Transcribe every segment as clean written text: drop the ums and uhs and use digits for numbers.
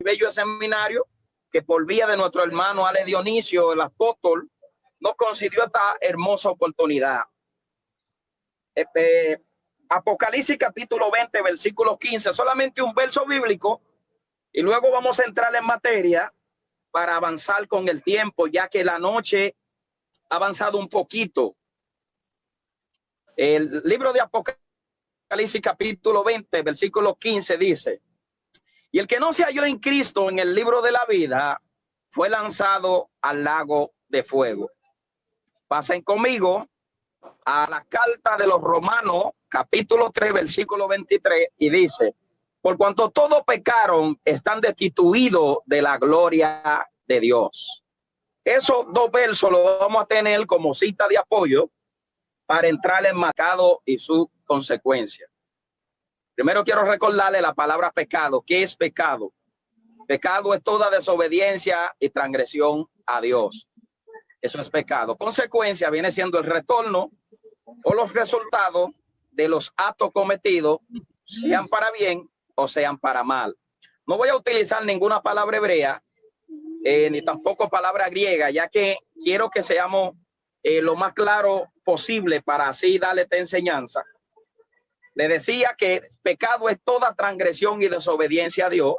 bello seminario que por vía de nuestro hermano Ale Dionisio, el apóstol, nos concedió esta hermosa oportunidad. Apocalipsis capítulo 20, versículo 15, solamente un verso bíblico, y luego vamos a entrar en materia para avanzar con el tiempo, ya que la noche ha avanzado un poquito. El libro de Apocalipsis capítulo 20, versículo 15 dice: y el que no se halló en Cristo en el libro de la vida fue lanzado al lago de fuego. Pasen conmigo a la carta de los Romanos, capítulo 3, versículo 23, y dice: por cuanto todos pecaron, están destituidos de la gloria de Dios. Esos dos versos los vamos a tener como cita de apoyo para entrar en pecado y su consecuencia. Primero quiero recordarle la palabra pecado. ¿Qué es pecado? Pecado es toda desobediencia y transgresión a Dios. Eso es pecado. Consecuencia viene siendo el retorno o los resultados de los actos cometidos, sean para bien o sean para mal. No voy a utilizar ninguna palabra hebrea, ni tampoco palabra griega, ya que quiero que seamos lo más claro posible para así darle esta enseñanza. Le decía que pecado es toda transgresión y desobediencia a Dios,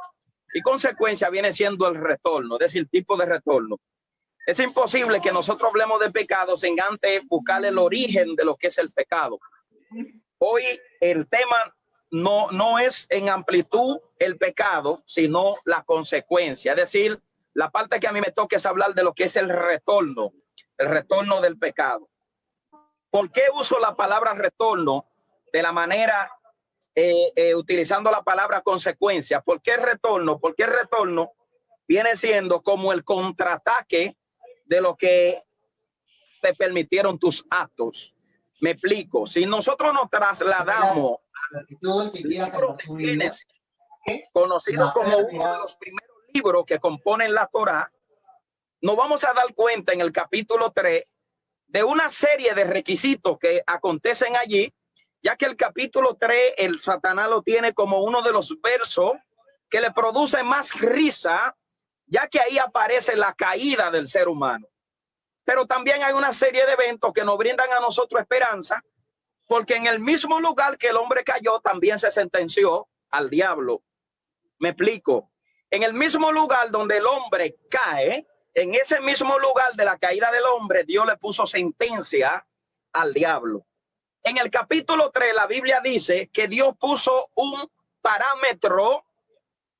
y consecuencia viene siendo el retorno, es decir, tipo de retorno. Es imposible que nosotros hablemos de pecado sin antes buscar el origen de lo que es el pecado. Hoy el tema no es en amplitud el pecado, sino la consecuencia. Es decir, la parte que a mí me toca es hablar de lo que es el retorno del pecado. ¿Por qué uso la palabra retorno de la manera utilizando la palabra consecuencia? ¿Por qué retorno? Porque el retorno viene siendo como el contraataque de lo que te permitieron tus actos. Me explico. Si nosotros nos trasladamos al libro de Génesis, conocido como uno de los primeros libros que componen la Torá, nos vamos a dar cuenta en el capítulo 3 de una serie de requisitos que acontecen allí, ya que el capítulo 3, el Satanás lo tiene como uno de los versos que le produce más risa, ya que ahí aparece la caída del ser humano. Pero también hay una serie de eventos que nos brindan a nosotros esperanza, porque en el mismo lugar que el hombre cayó, también se sentenció al diablo. Me explico. En el mismo lugar donde el hombre cae, en ese mismo lugar de la caída del hombre, Dios le puso sentencia al diablo. En el capítulo 3, la Biblia dice que Dios puso un parámetro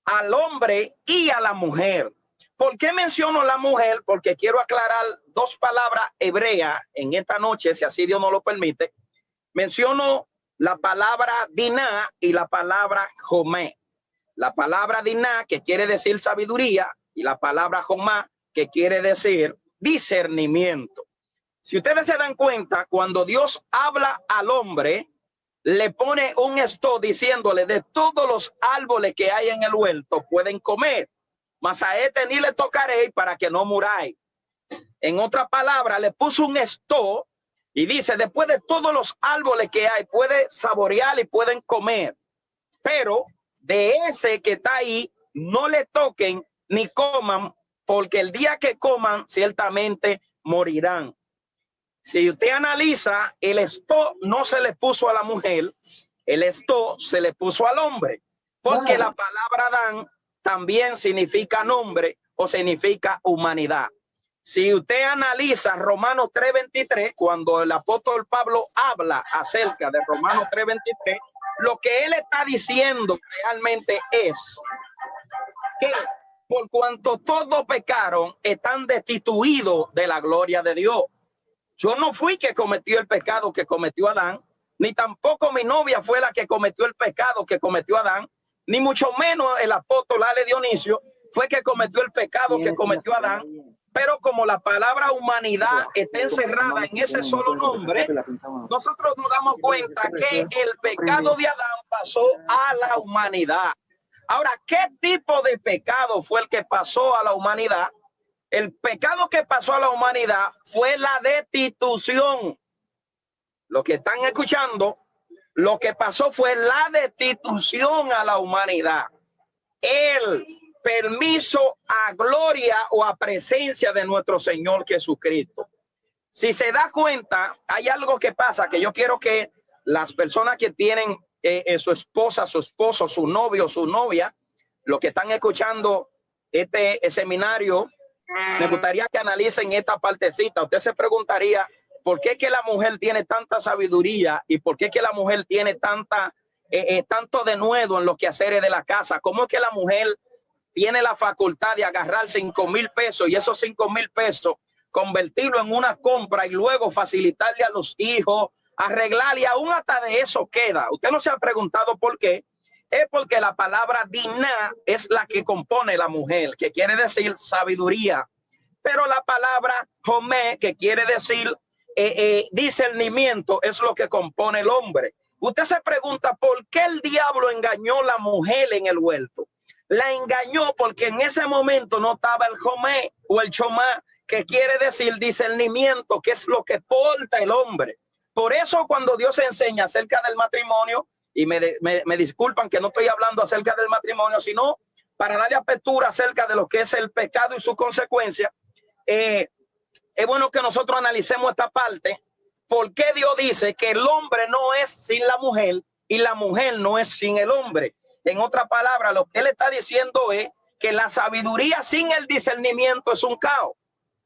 al hombre y a la mujer. ¿Por qué menciono la mujer? Porque quiero aclarar dos palabras hebreas en esta noche, si así Dios nos lo permite. Menciono la palabra diná y la palabra jomé. La palabra diná, que quiere decir sabiduría, y la palabra jomá, que quiere decir discernimiento. Si ustedes se dan cuenta, cuando Dios habla al hombre, le pone un stop diciéndole: de todos los árboles que hay en el huerto pueden comer, mas a este ni le tocaréis para que no muráis. En otra palabra, le puso un stop y dice: después de todos los árboles que hay, puede saborear y pueden comer, pero de ese que está ahí, no le toquen ni coman, porque el día que coman, ciertamente morirán. Si usted analiza, el stop no se le puso a la mujer, el stop se le puso al hombre, porque la palabra Adán también significa nombre o significa humanidad. Si usted analiza Romanos 3:23, cuando el apóstol Pablo habla acerca de Romanos 3:23, lo que él está diciendo realmente es que por cuanto todos pecaron, están destituidos de la gloria de Dios. Yo no fui que cometió el pecado que cometió Adán, ni tampoco mi novia fue la que cometió el pecado que cometió Adán, ni mucho menos el apóstol Ale Dionisio fue que cometió el pecado que cometió Adán. Pero como la palabra humanidad está encerrada en ese solo nombre, nosotros nos damos cuenta que el pecado de Adán pasó a la humanidad. Ahora, ¿qué tipo de pecado fue el que pasó a la humanidad? El pecado que pasó a la humanidad fue la destitución. Lo que están escuchando, lo que pasó fue la destitución a la humanidad. El permiso a gloria o a presencia de nuestro Señor Jesucristo. Si se da cuenta, hay algo que pasa que yo quiero que las personas que tienen su esposa, su esposo, su novio, su novia, los que están escuchando este seminario, me gustaría que analicen esta partecita. Usted se preguntaría por qué que la mujer tiene tanta sabiduría y por qué que la mujer tiene tanto denuedo en los quehaceres de la casa. ¿Cómo es que la mujer tiene la facultad de agarrar 5,000 pesos y esos 5,000 pesos convertirlo en una compra y luego facilitarle a los hijos, arreglarle, aún hasta de eso queda? Usted no se ha preguntado por qué. Es porque la palabra diná es la que compone la mujer, que quiere decir sabiduría. Pero la palabra jomé, que quiere decir discernimiento, es lo que compone el hombre. Usted se pregunta por qué el diablo engañó a la mujer en el huerto. La engañó porque en ese momento no estaba el jomé o el chomá, que quiere decir discernimiento, que es lo que porta el hombre. Por eso cuando Dios enseña acerca del matrimonio, y me disculpan que no estoy hablando acerca del matrimonio, sino para darle apertura acerca de lo que es el pecado y su consecuencia, es bueno que nosotros analicemos esta parte. ¿Por qué Dios dice que el hombre no es sin la mujer y la mujer no es sin el hombre? En otra palabra, lo que él está diciendo es que la sabiduría sin el discernimiento es un caos,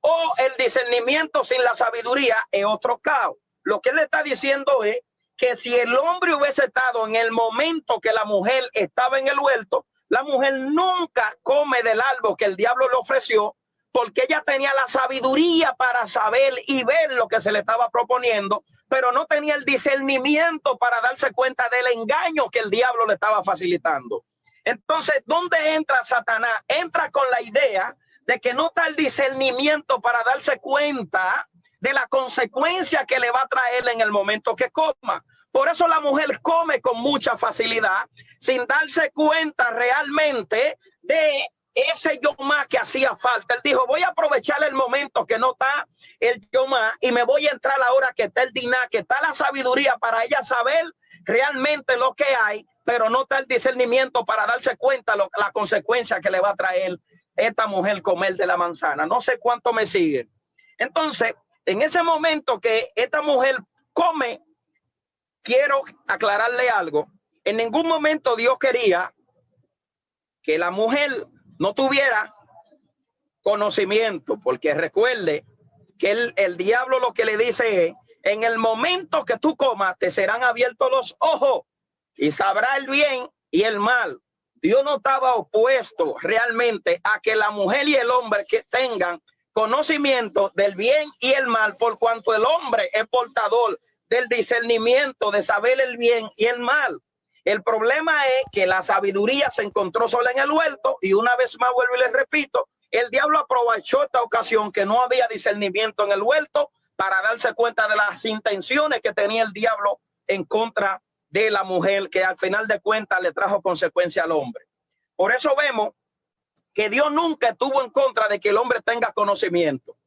o el discernimiento sin la sabiduría es otro caos. Lo que él está diciendo es que si el hombre hubiese estado en el momento que la mujer estaba en el huerto, la mujer nunca come del árbol que el diablo le ofreció, porque ella tenía la sabiduría para saber y ver lo que se le estaba proponiendo, pero no tenía el discernimiento para darse cuenta del engaño que el diablo le estaba facilitando. Entonces, ¿dónde entra Satanás? Entra con la idea de que no está el discernimiento para darse cuenta de la consecuencia que le va a traer en el momento que coma. Por eso la mujer come con mucha facilidad, sin darse cuenta realmente de ese yomá que hacía falta. Él dijo, voy a aprovechar el momento que no está el yomá y me voy a entrar ahora que está el diná, que está la sabiduría para ella saber realmente lo que hay, pero no está el discernimiento para darse cuenta la consecuencia que le va a traer esta mujer comer de la manzana. No sé cuánto me siguen. Entonces, en ese momento que esta mujer come, quiero aclararle algo. En ningún momento Dios quería que la mujer no tuviera conocimiento, porque recuerde que el diablo lo que le dice es, en el momento que tú comas, te serán abiertos los ojos y sabrá el bien y el mal. Dios no estaba opuesto realmente a que la mujer y el hombre que tengan conocimiento del bien y el mal, por cuanto el hombre es portador del discernimiento de saber el bien y el mal. El problema es que la sabiduría se encontró sola en el huerto y una vez más vuelvo y les repito, el diablo aprovechó esta ocasión que no había discernimiento en el huerto para darse cuenta de las intenciones que tenía el diablo en contra de la mujer, que al final de cuentas le trajo consecuencia al hombre. Por eso vemos que Dios nunca estuvo en contra de que el hombre tenga conocimiento.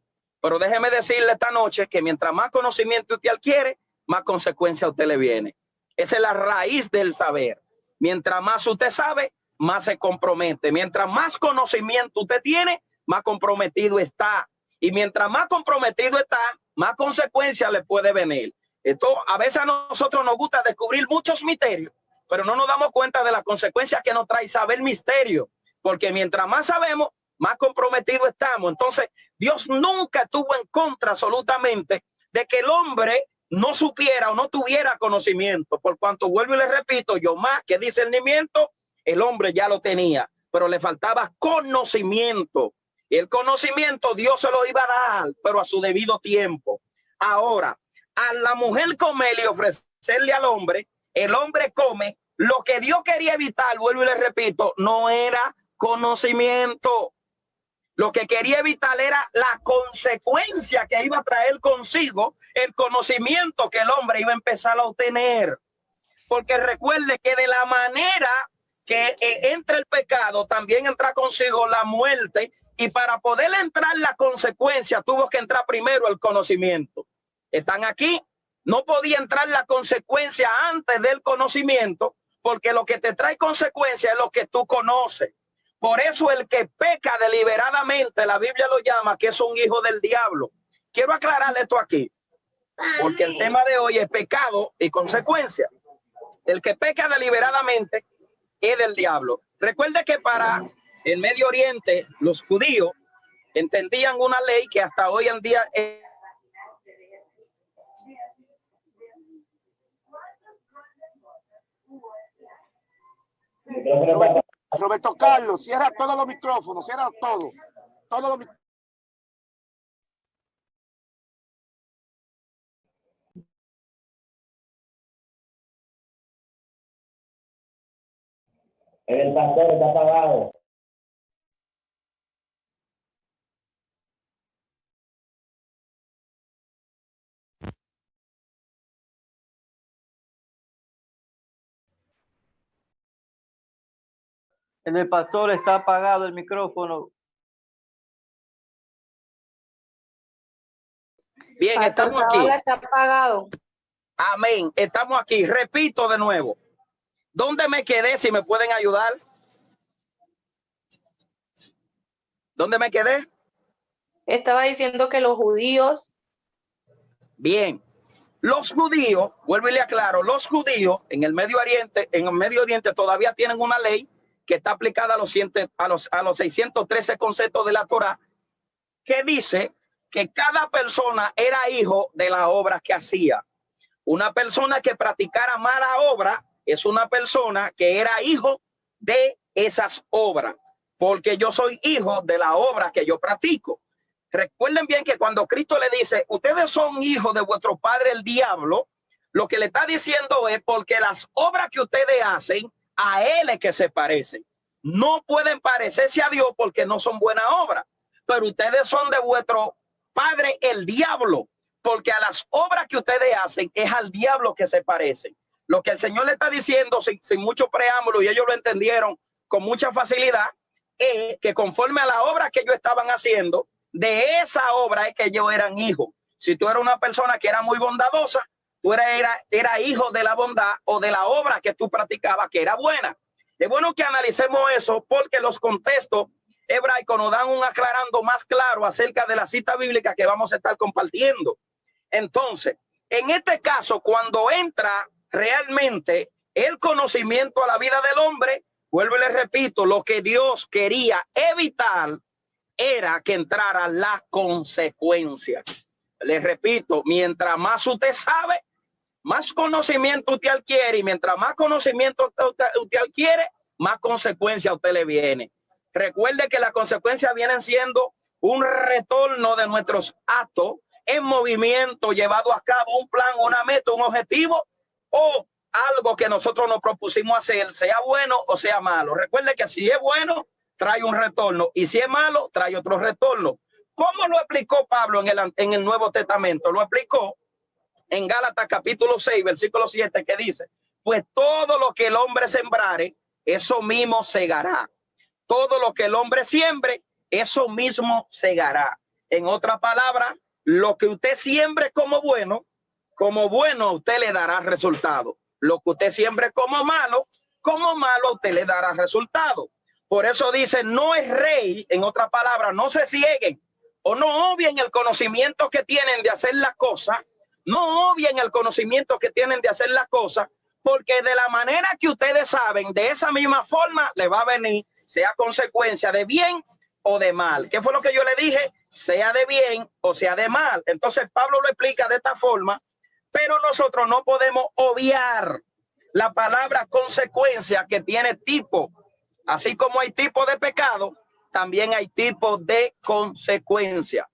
Pero déjeme decirle esta noche que mientras más conocimiento usted adquiere, más consecuencia a usted le viene. Esa es la raíz del saber. Mientras más usted sabe, más se compromete. Mientras más conocimiento usted tiene, más comprometido está. Y mientras más comprometido está, más consecuencias le puede venir. Esto, a veces a nosotros nos gusta descubrir muchos misterios, pero no nos damos cuenta de las consecuencias que nos trae saber misterio. Porque mientras más sabemos, más comprometidos estamos. Entonces, Dios nunca estuvo en contra absolutamente de que el hombre no supiera o no tuviera conocimiento. Por cuanto, vuelvo y le repito, yo más que discernimiento, el hombre ya lo tenía, pero le faltaba conocimiento. Y el conocimiento Dios se lo iba a dar, pero a su debido tiempo. Ahora, a la mujer comer y ofrecerle al hombre, el hombre come. Lo que Dios quería evitar, vuelvo y le repito, no era conocimiento. Lo que quería evitar era la consecuencia que iba a traer consigo el conocimiento que el hombre iba a empezar a obtener. Porque recuerde que de la manera que entra el pecado, también entra consigo la muerte. Y para poder entrar la consecuencia, tuvo que entrar primero el conocimiento. Están aquí. No podía entrar la consecuencia antes del conocimiento, porque lo que te trae consecuencia es lo que tú conoces. Por eso el que peca deliberadamente, la Biblia lo llama que es un hijo del diablo. Quiero aclararle esto aquí, porque el tema de hoy es pecado y consecuencia. El que peca deliberadamente es del diablo. Recuerde que para el Medio Oriente, los judíos entendían una ley que hasta hoy en día Roberto Carlos, cierra todos los micrófonos, cierra todo. Todos los micrófonos. El pastor está apagado. El pastor está apagado el micrófono. bien, Pastor estamos aquí. Zavala está apagado. Amén. Estamos aquí. Repito de nuevo. ¿Dónde me quedé? Si me pueden ayudar. ¿Dónde me quedé? Estaba diciendo que los judíos. Bien. Los judíos, vuelvo y le aclaro, los judíos en el Medio Oriente todavía tienen una ley que está aplicada a los 613 conceptos de la Torá, que dice que cada persona era hijo de la obra que hacía. Una persona que practicara mala obra es una persona que era hijo de esas obras, porque yo soy hijo de la obra que yo practico. Recuerden bien que cuando Cristo le dice, ustedes son hijos de vuestro padre el diablo, lo que le está diciendo es porque las obras que ustedes hacen, a él es que se parecen. No pueden parecerse a Dios porque no son buenas obras, pero ustedes son de vuestro padre el diablo, porque a las obras que ustedes hacen es al diablo que se parecen. Lo que el Señor le está diciendo sin mucho preámbulo, y ellos lo entendieron con mucha facilidad, es que conforme a la obra que ellos estaban haciendo, de esa obra es que ellos eran hijos. Si tú eras una persona que era muy bondadosa, tú eras hijo de la bondad o de la obra que tú practicabas que era buena. Es bueno que analicemos eso porque los contextos hebraicos nos dan un aclarando más claro acerca de la cita bíblica que vamos a estar compartiendo. Entonces, en este caso, cuando entra realmente el conocimiento a la vida del hombre, vuelvo y le repito, lo que Dios quería evitar era que entrara la consecuencia. Les repito, mientras más usted sabe, más conocimiento usted adquiere, y mientras más conocimiento usted adquiere, más consecuencia a usted le viene. Recuerde que las consecuencias vienen siendo un retorno de nuestros actos en movimiento, llevado a cabo un plan, una meta, un objetivo o algo que nosotros nos propusimos hacer, sea bueno o sea malo. Recuerde que si es bueno, trae un retorno, y si es malo, trae otro retorno. ¿Cómo lo explicó Pablo en el Nuevo Testamento? Lo explicó en Gálatas capítulo 6, versículo 7, que dice, pues todo lo que el hombre sembrare, eso mismo segará. Todo lo que el hombre siembre, eso mismo segará. En otra palabra, lo que usted siembre como bueno usted le dará resultado. Lo que usted siembre como malo usted le dará resultado. Por eso dice, no es rey, en otra palabra, no se cieguen o no obvien el conocimiento que tienen de hacer las cosas, no obvien el conocimiento que tienen de hacer las cosas, porque de la manera que ustedes saben, de esa misma forma le va a venir, sea consecuencia de bien o de mal. ¿Qué fue lo que yo le dije? Sea de bien o sea de mal. Entonces Pablo lo explica de esta forma, pero nosotros no podemos obviar la palabra consecuencia, que tiene tipo. Así como hay tipos de pecado, también hay tipos de consecuencia.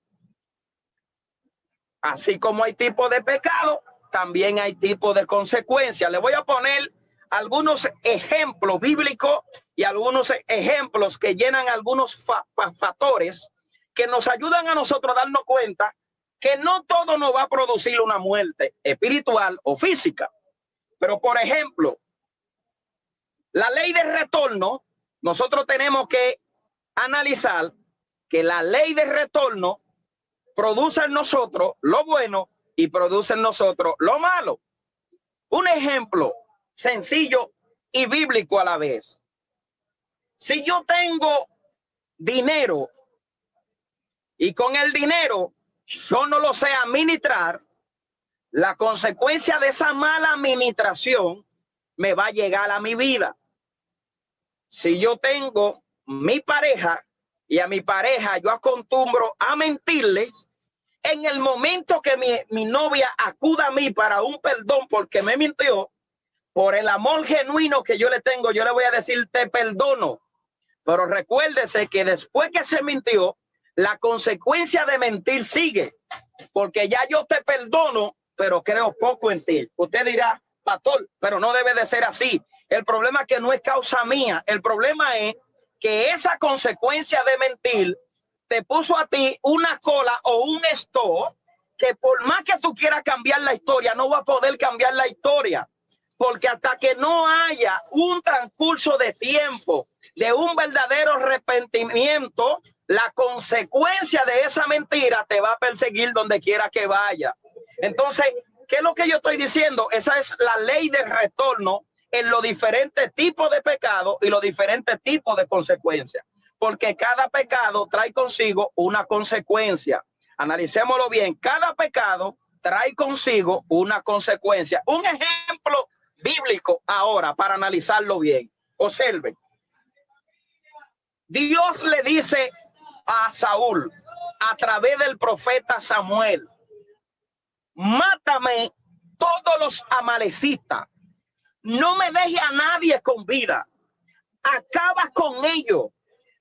Así como hay tipos de pecado, también hay tipos de consecuencia. Le voy a poner algunos ejemplos bíblicos y algunos ejemplos que llenan algunos factores que nos ayudan a nosotros a darnos cuenta que no todo nos va a producir una muerte espiritual o física. Pero, por ejemplo, la ley de retorno, nosotros tenemos que analizar que la ley de retorno produce en nosotros lo bueno y produce en nosotros lo malo. Un ejemplo sencillo y bíblico a la vez. Si yo tengo dinero y con el dinero yo no lo sé administrar, la consecuencia de esa mala administración me va a llegar a mi vida. Si yo tengo mi pareja y a mi pareja yo acostumbro a mentirles, en el momento que mi novia acuda a mí para un perdón porque me mintió, por el amor genuino que yo le tengo, yo le voy a decir te perdono. Pero recuérdese que después que se mintió, la consecuencia de mentir sigue, porque ya yo te perdono, pero creo poco en ti. Usted dirá, pastor, pero no debe de ser así. El problema es que no es causa mía. El problema es que esa consecuencia de mentir te puso a ti una cola o un stop que por más que tú quieras cambiar la historia, no va a poder cambiar la historia. Porque hasta que no haya un transcurso de tiempo, de un verdadero arrepentimiento, la consecuencia de esa mentira te va a perseguir donde quiera que vaya. Entonces, ¿qué es lo que yo estoy diciendo? Esa es la ley del retorno en los diferentes tipos de pecados y los diferentes tipos de consecuencias. Porque cada pecado trae consigo una consecuencia. Analicémoslo bien. Cada pecado trae consigo una consecuencia. Un ejemplo bíblico ahora para analizarlo bien. Observen. Dios le dice a Saúl a través del profeta Samuel: mátame todos los amalecitas, no me deje a nadie con vida, acaba con ellos,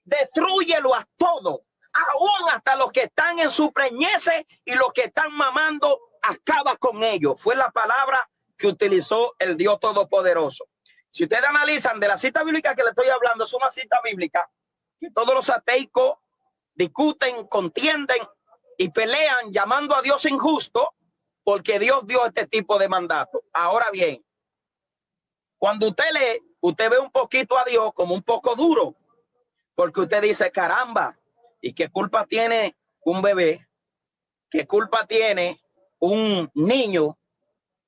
destrúyelo a todos, aún hasta los que están en su preñez y los que están mamando, acaba con ellos. Fue la palabra que utilizó el Dios Todopoderoso. Si ustedes analizan de la cita bíblica que le estoy hablando, es una cita bíblica que todos los ateicos discuten, contienden y pelean llamando a Dios injusto, porque Dios dio este tipo de mandato. Ahora bien, cuando usted lee, usted ve un poquito a Dios como un poco duro, porque usted dice, caramba, ¿y qué culpa tiene un bebé? ¿Qué culpa tiene un niño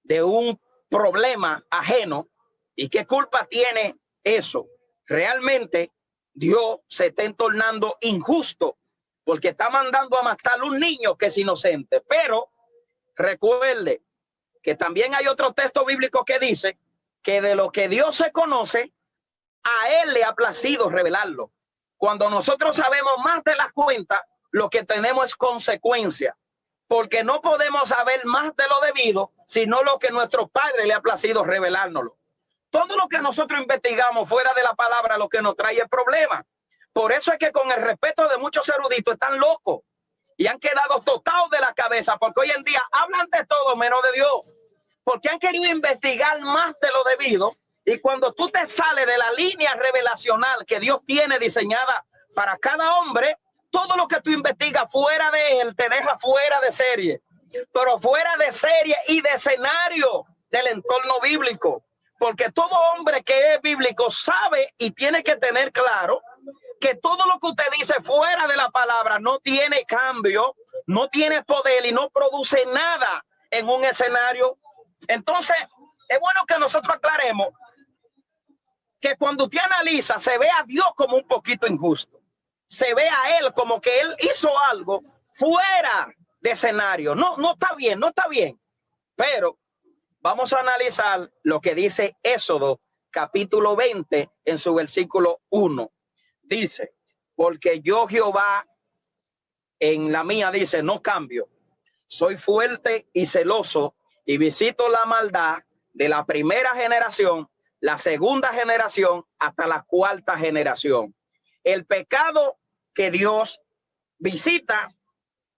de un problema ajeno? ¿Y qué culpa tiene eso? Realmente Dios se está tornando injusto porque está mandando a matar a un niño que es inocente. Pero recuerde que también hay otro texto bíblico que dice que de lo que Dios se conoce, a él le ha placido revelarlo. Cuando nosotros sabemos más de las cuentas, lo que tenemos es consecuencia, porque no podemos saber más de lo debido, sino lo que nuestro Padre le ha placido revelárnoslo. Todo lo que nosotros investigamos fuera de la palabra, lo que nos trae el problema. Por eso es que con el respeto de muchos eruditos están locos y han quedado totados de la cabeza, porque hoy en día hablan de todo menos de Dios, porque han querido investigar más de lo debido. Y cuando tú te sales de la línea revelacional que Dios tiene diseñada para cada hombre, todo lo que tú investigas fuera de él te deja fuera de serie, pero fuera de serie y de escenario del entorno bíblico. Porque todo hombre que es bíblico sabe y tiene que tener claro que todo lo que usted dice fuera de la palabra no tiene cambio, no tiene poder y no produce nada en un escenario. Entonces, es bueno que nosotros aclaremos que cuando usted analiza, se ve a Dios como un poquito injusto. Se ve a él como que él hizo algo fuera de escenario. No está bien, no está bien. Pero vamos a analizar lo que dice Éxodo capítulo 20 en su versículo 1. Dice, porque yo Jehová en la mía dice, no cambio. Soy fuerte y celoso y visito la maldad de la primera generación, la segunda generación hasta la cuarta generación. El pecado que Dios visita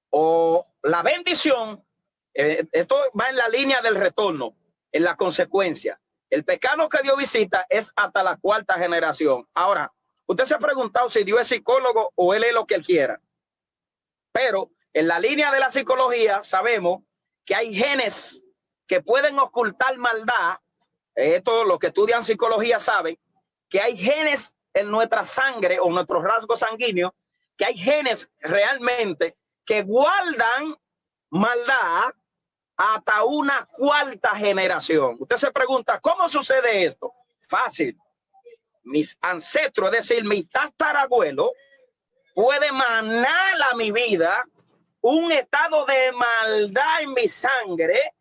o la bendición, esto va en la línea del retorno, en la consecuencia. El pecado que Dios visita es hasta la cuarta generación. Ahora, usted se ha preguntado si Dios es psicólogo o él es lo que él quiera. Pero en la línea de la psicología sabemos que hay genes que pueden ocultar maldad. Esto lo que estudian psicología saben que hay genes en nuestra sangre o nuestros rasgos sanguíneos, que hay genes realmente que guardan maldad hasta una cuarta generación. Usted se pregunta, ¿cómo sucede esto? Fácil. mis ancestros, es decir, mi tatarabuelo, puede manar a mi vida un estado de maldad en mi sangre.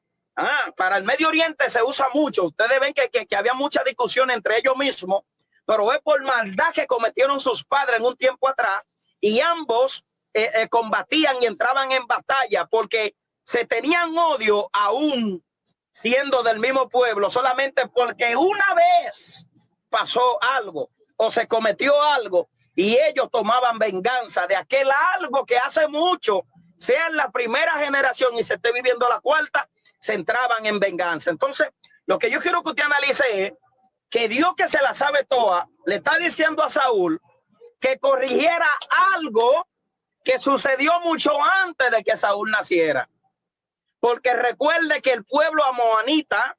Para el Medio Oriente se usa mucho. Ustedes ven que había mucha discusión entre ellos mismos, pero es por maldad que cometieron sus padres en un tiempo atrás, y ambos combatían y entraban en batalla porque se tenían odio aún siendo del mismo pueblo, solamente porque una vez pasó algo o se cometió algo y ellos tomaban venganza de aquel algo que hace mucho, sea en la primera generación y se esté viviendo la cuarta, se entraban en venganza. Entonces, lo que yo quiero que usted analice es que Dios, que se la sabe toda, le está diciendo a Saúl que corrigiera algo que sucedió mucho antes de que Saúl naciera. Porque recuerde que el pueblo amonita,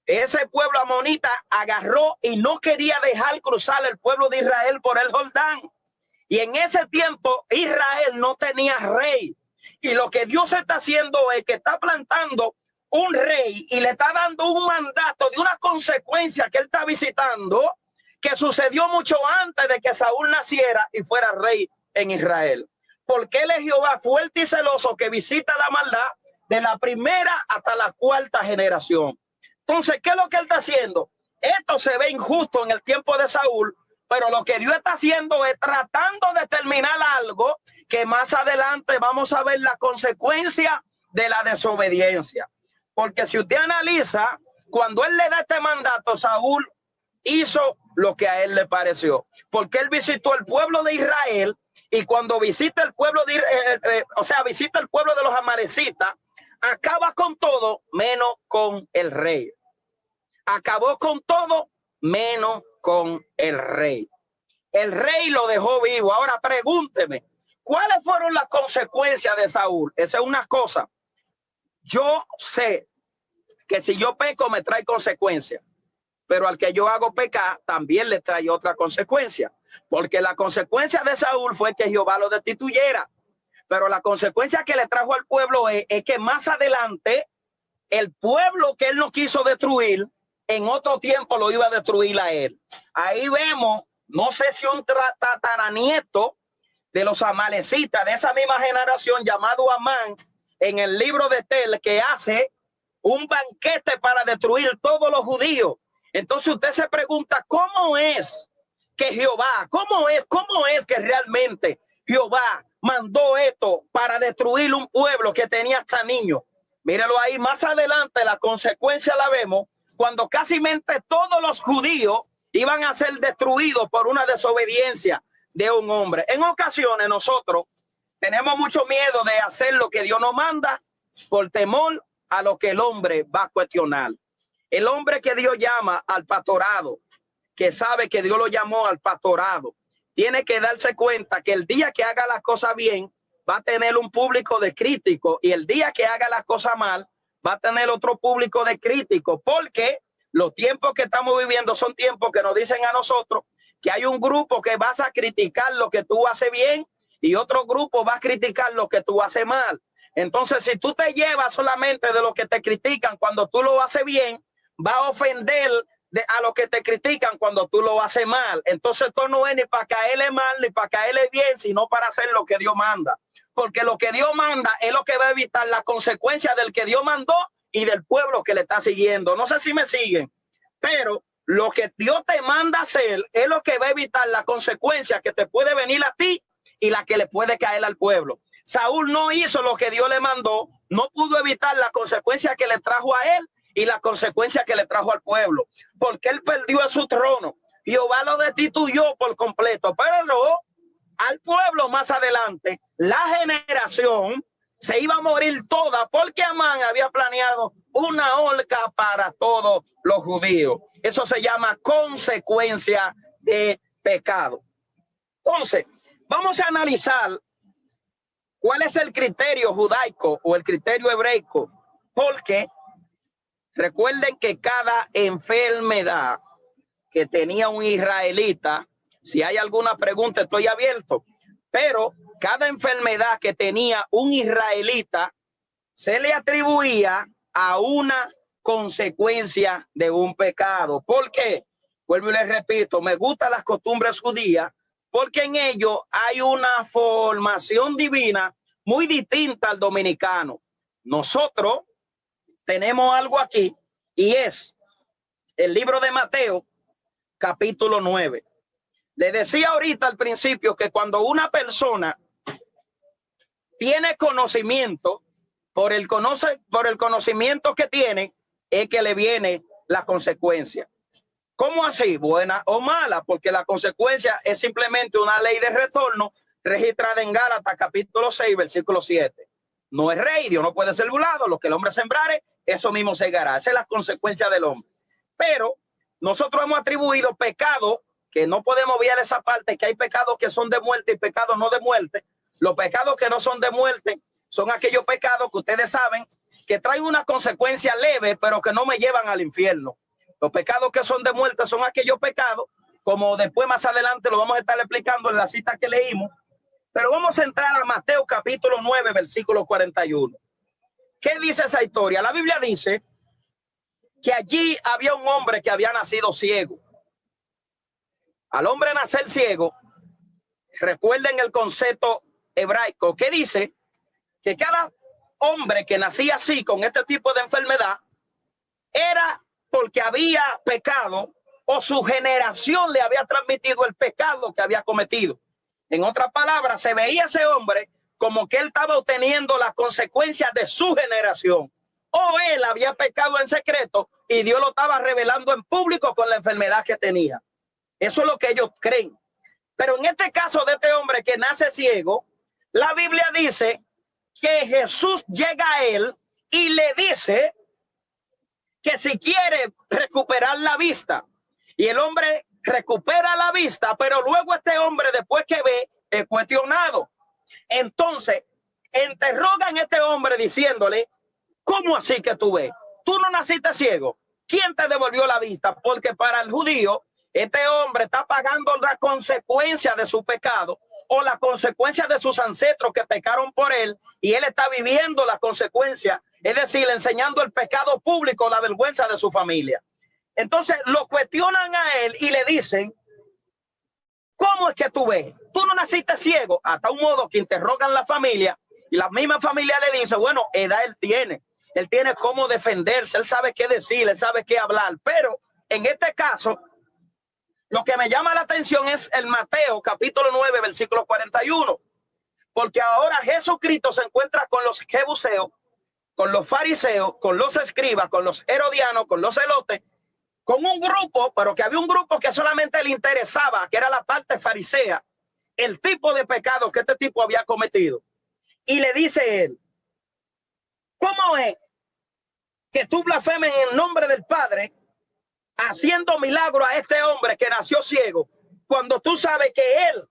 ese pueblo amonita agarró y no quería dejar cruzar el pueblo de Israel por el Jordán. Y en ese tiempo Israel no tenía rey. Y lo que Dios está haciendo es que está plantando un rey y le está dando un mandato de una consecuencia que él está visitando, que sucedió mucho antes de que Saúl naciera y fuera rey en Israel. Porque él es Jehová fuerte y celoso, que visita la maldad de la primera hasta la cuarta generación. Entonces, ¿qué es lo que él está haciendo? Esto se ve injusto en el tiempo de Saúl, pero lo que Dios está haciendo es tratando de terminar algo que más adelante vamos a ver la consecuencia de la desobediencia. Porque si usted analiza, cuando él le da este mandato, Saúl hizo lo que a él le pareció, porque él visitó el pueblo de Israel, y cuando visita el pueblo de visita el pueblo de los amalecitas, acaba con todo menos con el rey. Acabó con todo menos con el rey. El rey lo dejó vivo. Ahora pregúnteme, ¿cuáles fueron las consecuencias de Saúl? Esa es una cosa. Yo sé que si yo peco me trae consecuencias, pero al que yo hago pecar también le trae otra consecuencia, porque la consecuencia de Saúl fue que Jehová lo destituyera, pero la consecuencia que le trajo al pueblo es que más adelante el pueblo que él no quiso destruir, en otro tiempo lo iba a destruir a él. Ahí vemos, no sé si un tataranieto de los amalecitas de esa misma generación llamado Amán, en el libro de Tel, que hace un banquete para destruir todos los judíos. Entonces usted se pregunta, ¿cómo es que Jehová, cómo es que realmente Jehová mandó esto para destruir un pueblo que tenía hasta niños? Míralo ahí, más adelante la consecuencia la vemos cuando casi todos los judíos iban a ser destruidos por una desobediencia de un hombre. En ocasiones nosotros tenemos mucho miedo de hacer lo que Dios nos manda por temor a lo que el hombre va a cuestionar. El hombre que Dios llama al pastorado, que sabe que Dios lo llamó al pastorado, tiene que darse cuenta que el día que haga las cosas bien va a tener un público de críticos, y el día que haga las cosas mal va a tener otro público de críticos, porque los tiempos que estamos viviendo son tiempos que nos dicen a nosotros que hay un grupo que vas a criticar lo que tú haces bien y otro grupo va a criticar lo que tú haces mal. Entonces, si tú te llevas solamente de lo que te critican cuando tú lo haces bien, va a ofender a los que te critican cuando tú lo haces mal. Entonces, esto no es ni para caerle mal ni para caerle bien, sino para hacer lo que Dios manda. Porque lo que Dios manda es lo que va a evitar la consecuencia del que Dios mandó y del pueblo que le está siguiendo. No sé si me siguen, pero lo que Dios te manda hacer es lo que va a evitar la consecuencia que te puede venir a ti y la que le puede caer al pueblo. Saúl no hizo lo que Dios le mandó, no pudo evitar la consecuencia que le trajo a él y la consecuencia que le trajo al pueblo, porque él perdió su trono. Jehová lo destituyó por completo, pero no al pueblo más adelante. La generación se iba a morir toda porque Amán había planeado una horca para todos los judíos. Eso se llama consecuencia de pecado. Entonces, vamos a analizar cuál es el criterio judaico o el criterio hebraico, porque recuerden que cada enfermedad que tenía un israelita, si hay alguna pregunta estoy abierto, pero cada enfermedad que tenía un israelita se le atribuía a una consecuencia de un pecado. ¿Por qué? vuelvo y les repito, me gustan las costumbres judías porque en ello hay una formación divina muy distinta al dominicano. Nosotros tenemos algo aquí y es el libro de Mateo, capítulo 9. Le decía ahorita al principio que cuando una persona tiene conocimiento, por el conocimiento que tiene, es que le viene la consecuencia. ¿Cómo así? Buena o mala, porque la consecuencia es simplemente una ley de retorno registrada en Gálatas capítulo 6, versículo 7. No es rey, Dios no puede ser burlado, lo que el hombre sembrare, eso mismo segará. Esa es la consecuencia del hombre. Pero nosotros hemos atribuido pecado, que no podemos ver esa parte, que hay pecados que son de muerte y pecados no de muerte. Los pecados que no son de muerte son aquellos pecados que ustedes saben que traen una consecuencia leve, pero que no me llevan al infierno. Los pecados que son de muerte son aquellos pecados, como después más adelante lo vamos a estar explicando en la cita que leímos. Pero vamos a entrar a Mateo capítulo 9, versículo 41. ¿Qué dice esa historia? La Biblia dice que allí había un hombre que había nacido ciego. Al hombre nacer ciego, recuerden el concepto hebraico que dice que cada hombre que nacía así, con este tipo de enfermedad, era porque había pecado o su generación le había transmitido el pecado que había cometido. En otras palabras, se veía ese hombre como que él estaba obteniendo las consecuencias de su generación. O él había pecado en secreto y Dios lo estaba revelando en público con la enfermedad que tenía. Eso es lo que ellos creen. Pero en este caso de este hombre que nace ciego, la Biblia dice que Jesús llega a él y le dice que si quiere recuperar la vista, y el hombre recupera la vista, pero luego este hombre, después que ve, es cuestionado. Entonces interrogan a este hombre diciéndole: ¿cómo así que tú ves? ¿Tú no naciste ciego? ¿Quién te devolvió la vista? Porque para el judío este hombre está pagando la consecuencia de su pecado o la consecuencia de sus ancestros que pecaron por él, y él está viviendo la consecuencia, es decir, enseñando el pecado público, la vergüenza de su familia. Entonces lo cuestionan a él y le dicen: ¿cómo es que tú ves? ¿Tú no naciste ciego? Hasta un modo que interrogan la familia, y la misma familia le dice: bueno, edad él tiene cómo defenderse, él sabe qué decir, él sabe qué hablar. Pero en este caso, lo que me llama la atención es el Mateo capítulo 9, versículo 41, porque ahora Jesucristo se encuentra con los jebuseos, con los fariseos, con los escribas, con los herodianos, con los celotes, con un grupo, pero que había un grupo que solamente le interesaba, que era la parte farisea, el tipo de pecado que este tipo había cometido. Y le dice él: ¿cómo es que tú blasfemes en el nombre del Padre, haciendo milagro a este hombre que nació ciego, cuando tú sabes que él,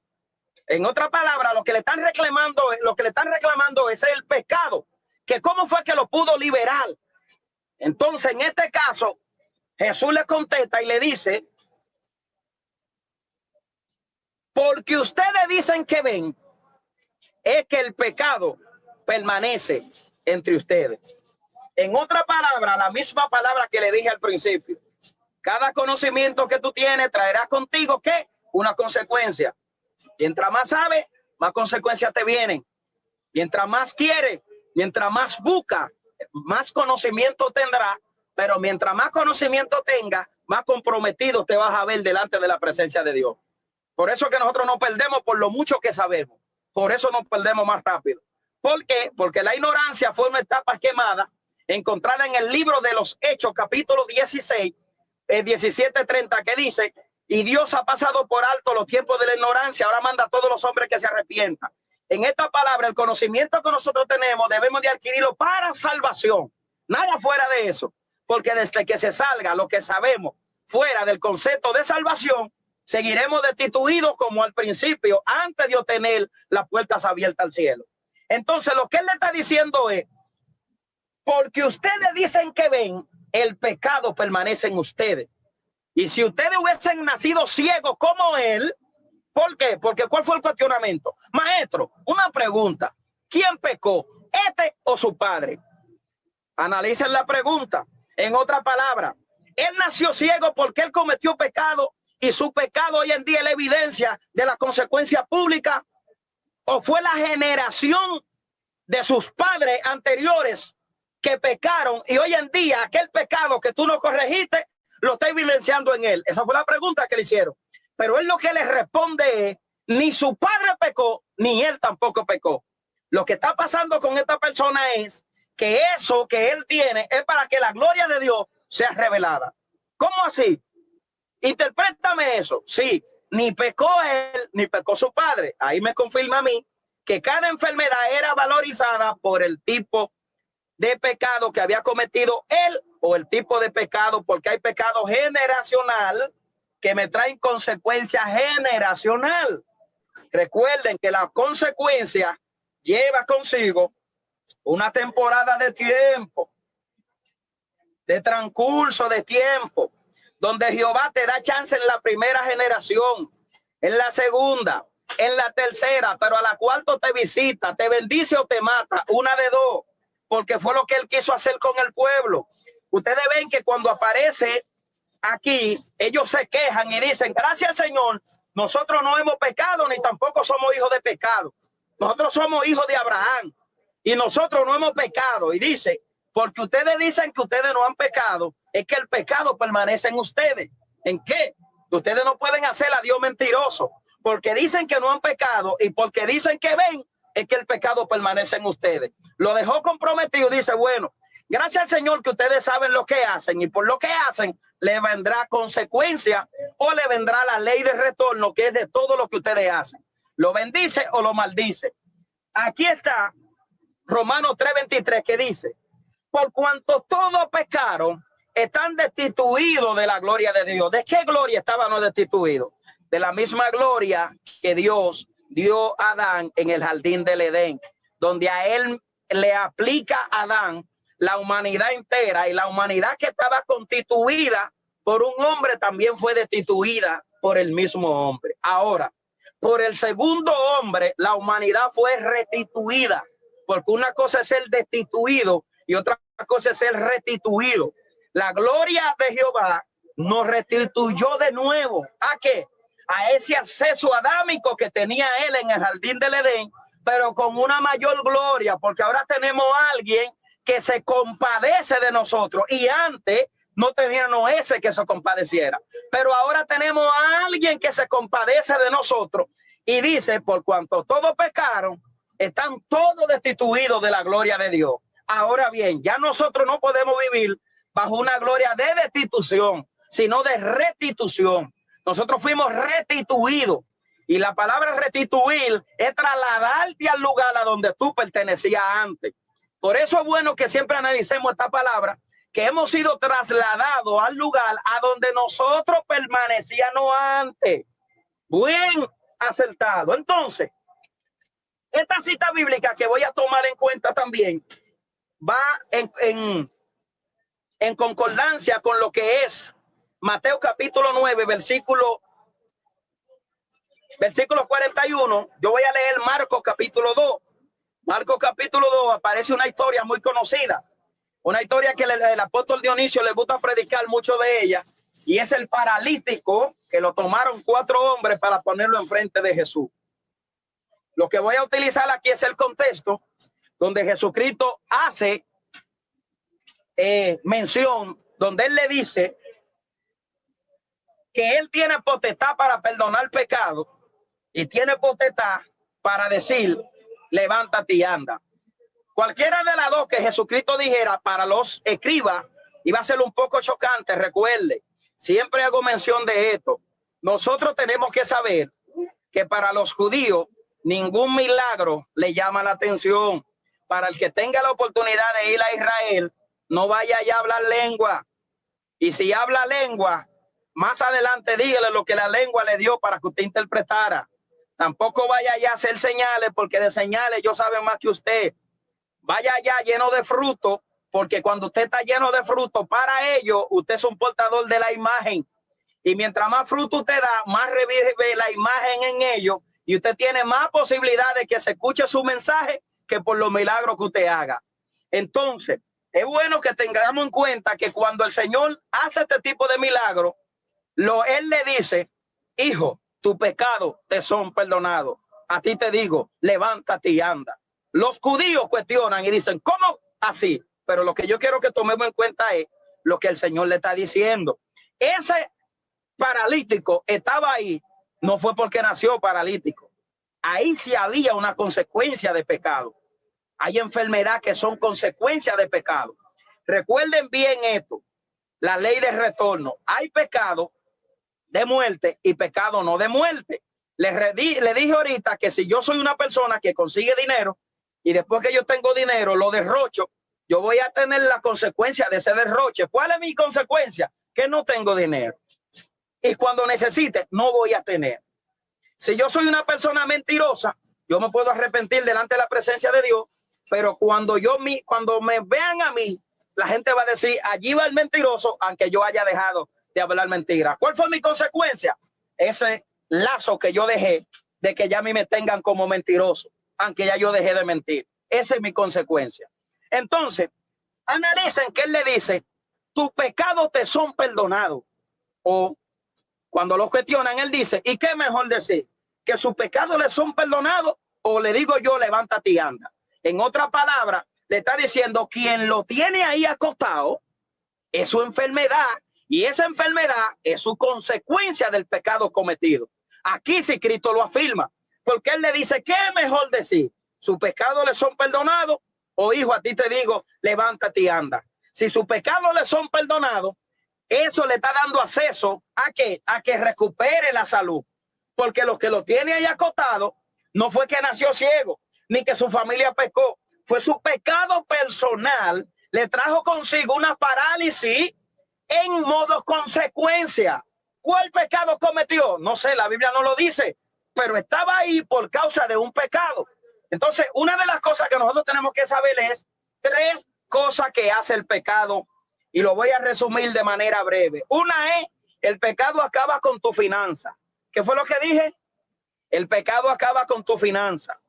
en otra palabra, lo que le están reclamando es el pecado, que cómo fue que lo pudo liberar? Entonces, en este caso, Jesús le contesta y le dice: porque ustedes dicen que ven, es que el pecado permanece entre ustedes. En otra palabra, la misma palabra que le dije al principio: cada conocimiento que tú tienes traerá contigo ¿qué? Una consecuencia. Mientras más sabes, más consecuencias te vienen. Mientras más quieres, mientras más busca, más conocimiento tendrá. Pero mientras más conocimiento tenga, más comprometido te vas a ver delante de la presencia de Dios. Por eso que nosotros nos perdemos por lo mucho que sabemos. Por eso nos perdemos más rápido. ¿Por qué? Porque la ignorancia fue una etapa quemada encontrada en el libro de los Hechos, capítulo 16, 17:30, que dice: y Dios ha pasado por alto los tiempos de la ignorancia, ahora manda a todos los hombres que se arrepientan. En esta palabra, el conocimiento que nosotros tenemos debemos de adquirirlo para salvación, nada fuera de eso, porque desde que se salga lo que sabemos fuera del concepto de salvación, seguiremos destituidos como al principio, antes de obtener las puertas abiertas al cielo. Entonces lo que él le está diciendo es: porque ustedes dicen que ven, el pecado permanece en ustedes. Y si ustedes hubiesen nacido ciegos como él, ¿por qué? Porque ¿cuál fue el cuestionamiento? Maestro, una pregunta: ¿quién pecó, este o su padre? Analicen la pregunta. En otra palabra, Él nació ciego porque él cometió pecado y su pecado hoy en día es la evidencia de la consecuencia pública, o fue la generación de sus padres anteriores que pecaron y hoy en día aquel pecado que tú no corregiste lo está evidenciando en él. Esa fue la pregunta que le hicieron, pero él lo que le responde es: ni su padre pecó ni él tampoco pecó. Lo que está pasando con esta persona es que eso que él tiene es para que la gloria de Dios sea revelada. ¿Cómo así? Interprétame eso. Sí, ni pecó él ni pecó su padre. Ahí me confirma a mí que cada enfermedad era valorizada por el tipo de pecado que había cometido él o el tipo de pecado, porque hay pecado generacional que me traen consecuencias generacional. Recuerden que la consecuencia lleva consigo una temporada de tiempo, de transcurso de tiempo, donde Jehová te da chance en la primera generación, en la segunda, en la tercera, pero a la cuarta te visita, te bendice o te mata, una de dos, porque fue lo que él quiso hacer con el pueblo. Ustedes ven que cuando aparece aquí, ellos se quejan y dicen: gracias al Señor, nosotros no hemos pecado ni tampoco somos hijos de pecado. Nosotros somos hijos de Abraham y nosotros no hemos pecado. Y dice: porque ustedes dicen que ustedes no han pecado, es que el pecado permanece en ustedes. ¿En qué? Ustedes no pueden hacer a Dios mentiroso, porque dicen que no han pecado y porque dicen que ven, es que el pecado permanece en ustedes. Lo dejó comprometido. Dice: bueno, gracias al Señor que ustedes saben lo que hacen y por lo que hacen le vendrá consecuencia o le vendrá la ley de retorno, que es de todo lo que ustedes hacen. Lo bendice o lo maldice. Aquí está Romanos 3:23, que dice: por cuanto todos pecaron, están destituidos de la gloria de Dios. ¿De qué gloria estaban destituidos? De la misma gloria que Dios dio a Adán en el jardín del Edén, donde a él le aplica a Adán la humanidad entera, y la humanidad que estaba constituida por un hombre también fue destituida por el mismo hombre. Ahora, por el segundo hombre, la humanidad fue restituida, porque una cosa es ser destituido y otra cosa es ser restituido. La gloria de Jehová nos restituyó de nuevo. ¿A qué? A ese acceso adámico que tenía él en el jardín del Edén, pero con una mayor gloria, porque ahora tenemos a alguien que se compadece de nosotros, y antes no teníamos ese que se compadeciera, pero ahora tenemos a alguien que se compadece de nosotros, y dice: por cuanto todos pecaron, están todos destituidos de la gloria de Dios. Ahora bien, ya nosotros no podemos vivir bajo una gloria de destitución, sino de restitución. Nosotros fuimos restituidos, y la palabra restituir es trasladarte al lugar a donde tú pertenecías antes. Por eso es bueno que siempre analicemos esta palabra, que hemos sido trasladados al lugar a donde nosotros permanecíamos antes. Bien acertado. Entonces, esta cita bíblica que voy a tomar en cuenta también va en concordancia con lo que es Mateo capítulo 9, versículo 41. Yo voy a leer Marcos capítulo 2. Marcos capítulo 2 aparece una historia muy conocida, una historia que el apóstol Dionisio le gusta predicar mucho de ella, y es el paralítico que lo tomaron 4 hombres para ponerlo enfrente de Jesús. Lo que voy a utilizar aquí es el contexto donde Jesucristo hace mención, donde él le dice que él tiene potestad para perdonar pecado y tiene potestad para decir: levántate y anda. Cualquiera de las dos que Jesucristo dijera, para los escribas iba a ser un poco chocante. Recuerde, siempre hago mención de esto. Nosotros tenemos que saber que para los judíos ningún milagro le llama la atención. Para el que tenga la oportunidad de ir a Israel, no vaya allá a hablar lengua. Y si habla lengua, más adelante dígale lo que la lengua le dio para que usted interpretara. Tampoco vaya allá a hacer señales, porque de señales ellos saben más que usted. Vaya allá lleno de fruto, porque cuando usted está lleno de fruto, para ellos usted es un portador de la imagen. Y mientras más fruto usted da, más revive la imagen en ellos, y usted tiene más posibilidad de que se escuche su mensaje que por los milagros que usted haga. Entonces, Es bueno que tengamos en cuenta que cuando el Señor hace este tipo de milagro, Él le dice, hijo, tu pecado te son perdonados. A ti te digo, levántate y anda. Los judíos cuestionan y dicen, ¿cómo así? Pero lo que yo quiero que tomemos en cuenta es lo que el Señor le está diciendo. Ese paralítico estaba ahí, no fue porque nació paralítico. Ahí sí había una consecuencia de pecado. Hay enfermedades que son consecuencias de pecado. Recuerden bien esto, la ley de retorno. Hay pecado de muerte y pecado no de muerte. Le dije ahorita que si yo soy una persona que consigue dinero y después que yo tengo dinero lo derrocho, yo voy a tener la consecuencia de ese derroche. ¿Cuál es mi consecuencia? Que no tengo dinero. Y cuando necesite, no voy a tener. Si yo soy una persona mentirosa, yo me puedo arrepentir delante de la presencia de Dios, pero cuando me vean a mí, la gente va a decir, allí va el mentiroso, aunque yo haya dejado de hablar mentira. ¿Cuál fue mi consecuencia? Ese lazo que yo dejé de que ya a mí me tengan como mentiroso, aunque ya yo dejé de mentir. Esa es mi consecuencia. Entonces, analicen que él le dice, tus pecados te son perdonados. O cuando lo cuestionan, él dice, ¿y qué mejor decir? ¿Que sus pecados le son perdonados? O le digo yo, levántate y anda. En otra palabra, le está diciendo, quien lo tiene ahí acostado es su enfermedad, y esa enfermedad es su consecuencia del pecado cometido. Aquí sí Cristo lo afirma, porque él le dice, ¿qué es mejor decir? ¿Sus pecados le son perdonados? O hijo, a ti te digo, levántate y anda. Si sus pecados le son perdonados, eso le está dando acceso a que recupere la salud. Porque los que lo tiene ahí acostado, no fue que nació ciego, ni que su familia pecó. Fue su pecado personal, le trajo consigo una parálisis en modo consecuencia. ¿Cuál pecado cometió? No sé, la Biblia no lo dice, pero estaba ahí por causa de un pecado. Entonces, una de las cosas que nosotros tenemos que saber es 3 cosas que hace el pecado, y lo voy a resumir de manera breve. Una es, el pecado acaba con tu finanza. ¿Qué fue lo que dije? El pecado acaba con tu finanza,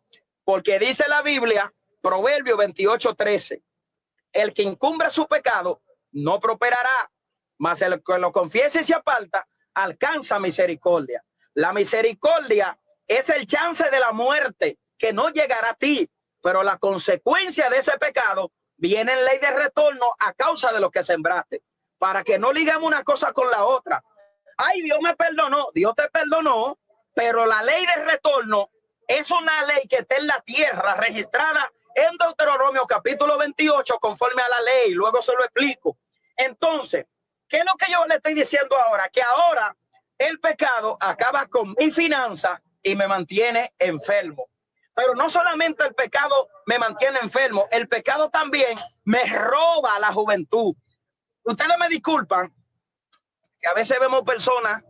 porque dice la Biblia, Proverbio 28:13, el que incumbre su pecado no prosperará, mas el que lo confiese y se aparta alcanza misericordia. La misericordia es el chance de la muerte que no llegará a ti, pero la consecuencia de ese pecado viene en ley de retorno a causa de lo que sembraste, para que no ligamos una cosa con la otra. Ay, Dios me perdonó, Dios te perdonó, pero la ley de retorno es una ley que está en la tierra, registrada en Deuteronomio capítulo 28, conforme a la ley. Luego se lo explico. Entonces, ¿qué es lo que yo le estoy diciendo ahora? Que ahora el pecado acaba con mi finanza y me mantiene enfermo. Pero no solamente el pecado me mantiene enfermo, el pecado también me roba la juventud. Ustedes me disculpan que a veces vemos personas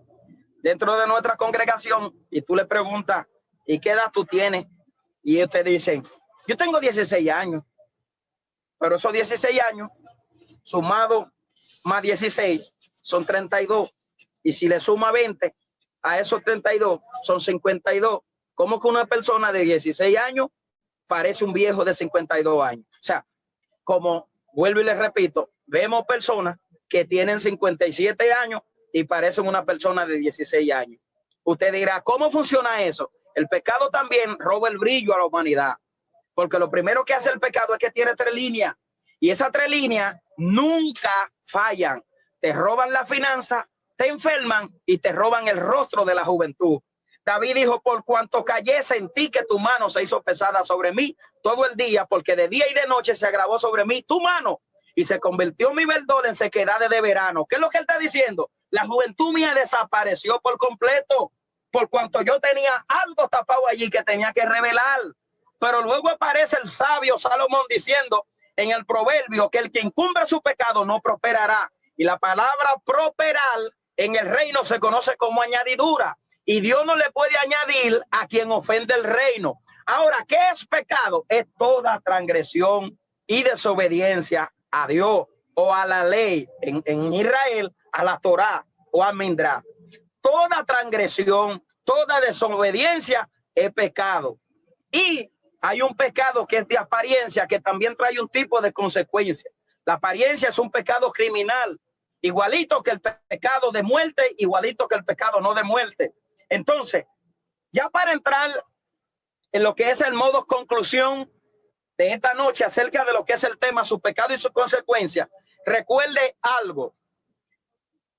dentro de nuestra congregación y tú le preguntas, ¿y qué edad tú tienes? Y ellos te dicen, yo tengo 16 años, pero esos 16 años sumado más 16 son 32. Y si le suma 20 a esos 32 son 52. ¿Cómo que una persona de 16 años parece un viejo de 52 años? O sea, como vuelvo y les repito, vemos personas que tienen 57 años y parecen una persona de 16 años. Usted dirá, ¿cómo funciona eso? El pecado también roba el brillo a la humanidad, porque lo primero que hace el pecado es que tiene 3 líneas, y esas 3 líneas nunca fallan. Te roban la finanza, te enferman y te roban el rostro de la juventud. David dijo, por cuanto callé, sentí que tu mano se hizo pesada sobre mí todo el día, porque de día y de noche se agravó sobre mí tu mano y se convirtió mi verdor en sequedades de verano. ¿Qué es lo que él está diciendo? La juventud mía desapareció por completo, por cuanto yo tenía algo tapado allí que tenía que revelar. Pero luego aparece el sabio Salomón diciendo en el proverbio que el que incumbre su pecado no prosperará. Y la palabra prosperar en el reino se conoce como añadidura. Y Dios no le puede añadir a quien ofende el reino. Ahora, ¿qué es pecado? Es toda transgresión y desobediencia a Dios o a la ley. En Israel, a la Torá o a Mindrá. Toda transgresión, toda desobediencia es pecado. Y hay un pecado que es de apariencia, que también trae un tipo de consecuencia. La apariencia es un pecado criminal, igualito que el pecado de muerte, igualito que el pecado no de muerte. Entonces, ya para entrar en lo que es el modo conclusión de esta noche acerca de lo que es el tema, su pecado y su consecuencia, recuerde algo.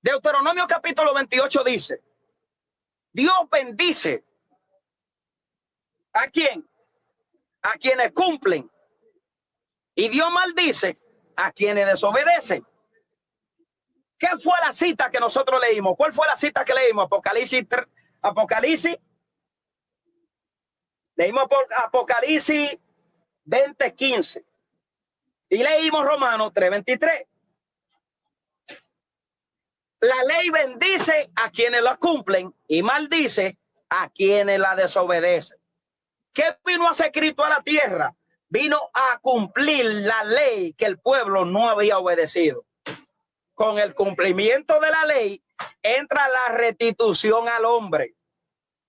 Deuteronomio capítulo 28 dice, Dios bendice ¿a quién? A quienes cumplen, y Dios maldice a quienes desobedecen. ¿Qué fue la cita que nosotros leímos? ¿Cuál fue la cita que leímos? Apocalipsis. Leímos Apocalipsis 20:15 y leímos Romanos 3:23. La ley bendice a quienes la cumplen y maldice a quienes la desobedecen. ¿Qué vino a ser Cristo a la tierra? Vino a cumplir la ley que el pueblo no había obedecido. Con el cumplimiento de la ley entra la restitución al hombre.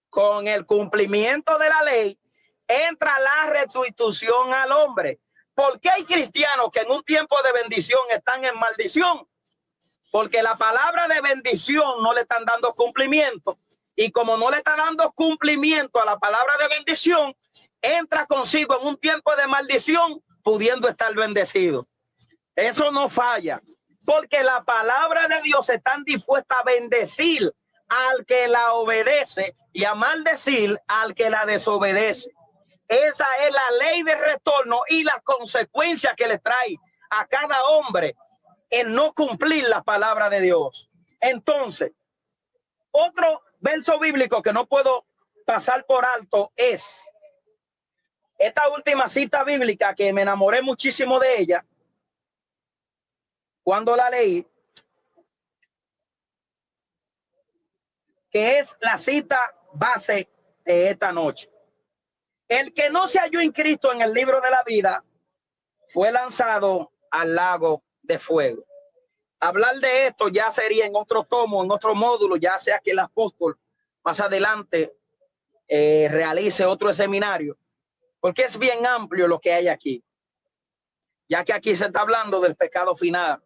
Con el cumplimiento de la ley entra la restitución al hombre. ¿Por qué hay cristianos que en un tiempo de bendición están en maldición? Porque la palabra de bendición no le están dando cumplimiento. Y como no le está dando cumplimiento a la palabra de bendición, entra consigo en un tiempo de maldición, pudiendo estar bendecido. Eso no falla, porque la palabra de Dios está dispuesta a bendecir al que la obedece y a maldecir al que la desobedece. Esa es la ley de retorno y las consecuencias que le trae a cada hombre en no cumplir la palabra de Dios. Entonces, otro verso bíblico que no puedo pasar por alto es esta última cita bíblica que me enamoré muchísimo de ella cuando la leí, que es la cita base de esta noche. El que no se halló en Cristo en el libro de la vida fue lanzado al lago de fuego. Hablar de esto ya sería en otro tomo, en otro módulo, ya sea que el apóstol más adelante realice otro seminario, porque es bien amplio lo que hay aquí, ya que aquí se está hablando del pecado final,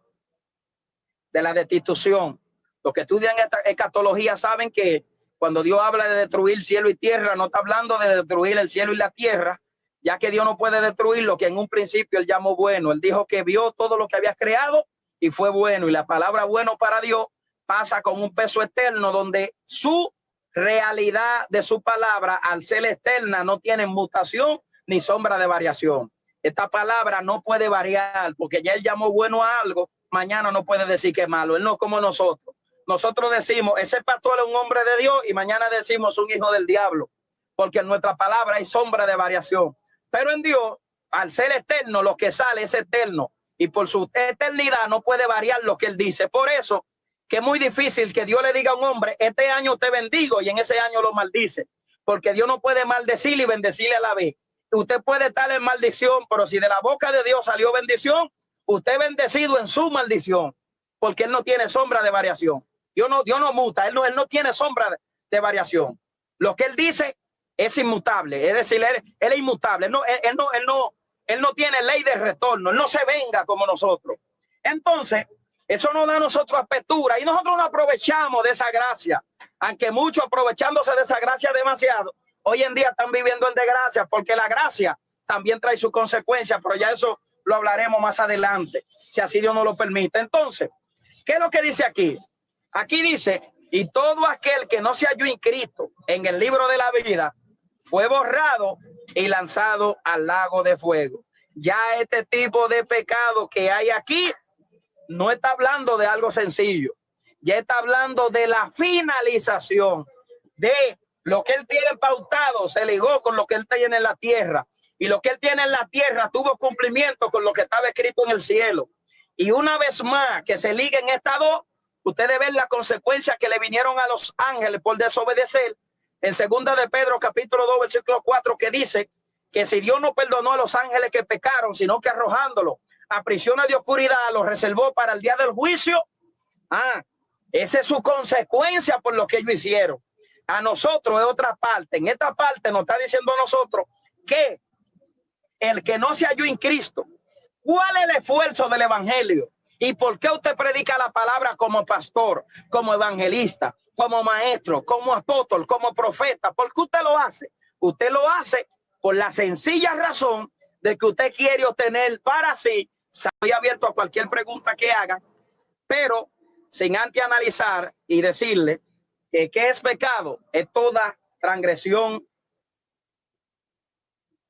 de la destitución. Los que estudian esta escatología saben que cuando Dios habla de destruir cielo y tierra, no está hablando de destruir el cielo y la tierra, ya que Dios no puede destruir lo que en un principio él llamó bueno. Él dijo que vio todo lo que había creado y fue bueno. Y la palabra bueno para Dios pasa con un peso eterno, donde su realidad de su palabra, al ser eterna, no tiene mutación ni sombra de variación. Esta palabra no puede variar, porque ya él llamó bueno a algo, mañana no puede decir que es malo. Él no es como nosotros. Nosotros decimos, ese pastor es un hombre de Dios, y mañana decimos un hijo del diablo, porque en nuestra palabra hay sombra de variación. Pero en Dios, al ser eterno, lo que sale es eterno, y por su eternidad no puede variar lo que él dice. Por eso que es muy difícil que Dios le diga a un hombre, este año te bendigo, y en ese año lo maldice, porque Dios no puede maldecir y bendecirle a la vez. Usted puede estar en maldición, pero si de la boca de Dios salió bendición, usted bendecido en su maldición, porque él no tiene sombra de variación. Dios no muta, él no tiene sombra de variación. Lo que él dice es inmutable, es decir, él es inmutable. Él no tiene ley de retorno, él no se venga como nosotros. Entonces, eso nos da a nosotros apertura y nosotros nos aprovechamos de esa gracia, aunque muchos aprovechándose de esa gracia demasiado, hoy en día están viviendo en desgracia, porque la gracia también trae sus consecuencias, pero ya eso lo hablaremos más adelante, si así Dios nos lo permite. Entonces, ¿qué es lo que dice aquí? Aquí dice, y todo aquel que no se halló inscrito en el libro de la vida fue borrado y lanzado al lago de fuego. Ya este tipo de pecado que hay aquí no está hablando de algo sencillo. Ya está hablando de la finalización de lo que él tiene pautado, se ligó con lo que él tiene en la tierra. Y lo que él tiene en la tierra tuvo cumplimiento con lo que estaba escrito en el cielo. Y una vez más que se liguen estas dos, ustedes ven las consecuencias que le vinieron a los ángeles por desobedecer. En segunda de Pedro, capítulo 2, versículo 4, que dice que si Dios no perdonó a los ángeles que pecaron, sino que arrojándolos a prisiones de oscuridad, los reservó para el día del juicio. Esa es su consecuencia por lo que ellos hicieron. A nosotros es otra parte. En esta parte nos está diciendo a nosotros que el que no se halló en Cristo ¿Cuál es el esfuerzo del evangelio? ¿Y por qué usted predica la palabra como pastor, como evangelista, como maestro, como apóstol, como profeta? ¿Por qué usted lo hace? Usted lo hace por la sencilla razón de que usted quiere obtener para sí. Estoy abierto a cualquier pregunta que haga, pero sin antes analizar y decirle que ¿qué es pecado? Es toda transgresión,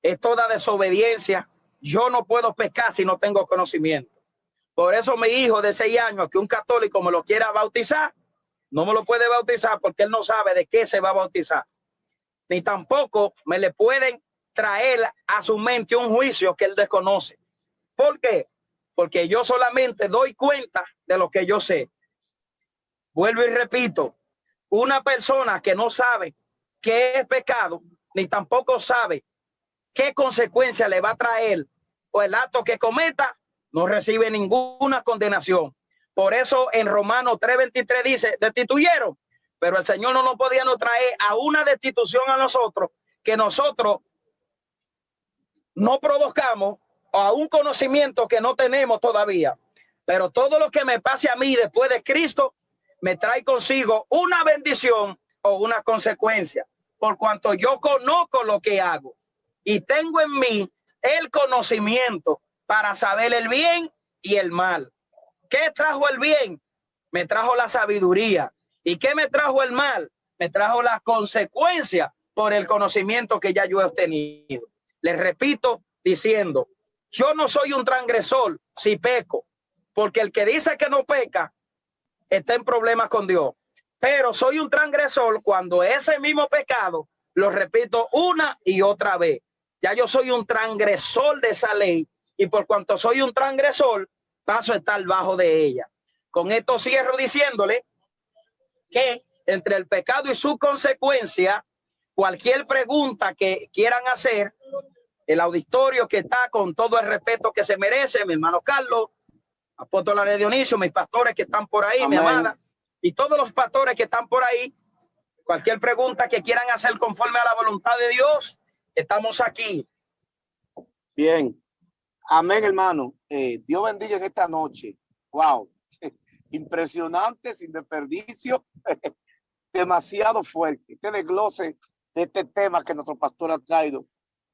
es toda desobediencia. Yo no puedo pecar si no tengo conocimiento. Por eso mi hijo de 6 años, que un católico me lo quiera bautizar, no me lo puede bautizar porque él no sabe de qué se va a bautizar. Ni tampoco me le pueden traer a su mente un juicio que él desconoce. ¿Por qué? Porque yo solamente doy cuenta de lo que yo sé. Vuelvo y repito, una persona que no sabe qué es pecado, ni tampoco sabe qué consecuencia le va a traer o el acto que cometa, no recibe ninguna condenación. Por eso en Romanos 3:23 dice, destituyeron, pero el Señor no nos podía nos traer a una destitución a nosotros que nosotros no provocamos o a un conocimiento que no tenemos todavía. Pero todo lo que me pase a mí después de Cristo me trae consigo una bendición o una consecuencia, por cuanto yo conozco lo que hago y tengo en mí el conocimiento para saber el bien y el mal. ¿Qué trajo el bien? Me trajo la sabiduría. ¿Y qué me trajo el mal? Me trajo la consecuencia por el conocimiento que ya yo he obtenido. Les repito diciendo, yo no soy un transgresor si peco, porque el que dice que no peca está en problemas con Dios. Pero soy un transgresor cuando ese mismo pecado lo repito una y otra vez. Ya yo soy un transgresor de esa ley y por cuanto soy un transgresor, paso a estar bajo de ella. Con esto cierro diciéndole que entre el pecado y su consecuencia, cualquier pregunta que quieran hacer, el auditorio que está con todo el respeto que se merece, mi hermano Carlos, apóstol de Dionisio, mis pastores que están por ahí, mi amada, y todos los pastores que están por ahí, cualquier pregunta que quieran hacer conforme a la voluntad de Dios, estamos aquí. Bien. Amén, hermano. Dios bendiga en esta noche. Wow. Impresionante, sin desperdicio. Demasiado fuerte. Este desglose de este tema que nuestro pastor ha traído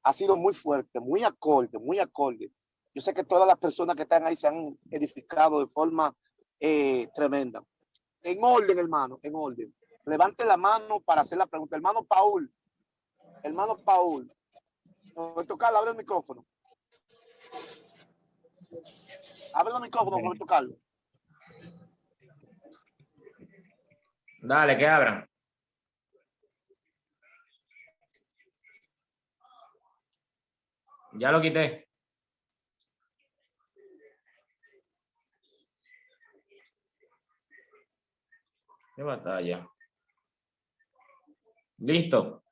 ha sido muy fuerte, muy acorde, muy acorde. Yo sé que todas las personas que están ahí se han edificado de forma tremenda. En orden, hermano, en orden. Levante la mano para hacer la pregunta. Hermano Paul. Roberto Carlos, abre el micrófono. Abre el micrófono, Roberto Carlos. Dale, que abran. Ya lo quité. Qué batalla. Listo.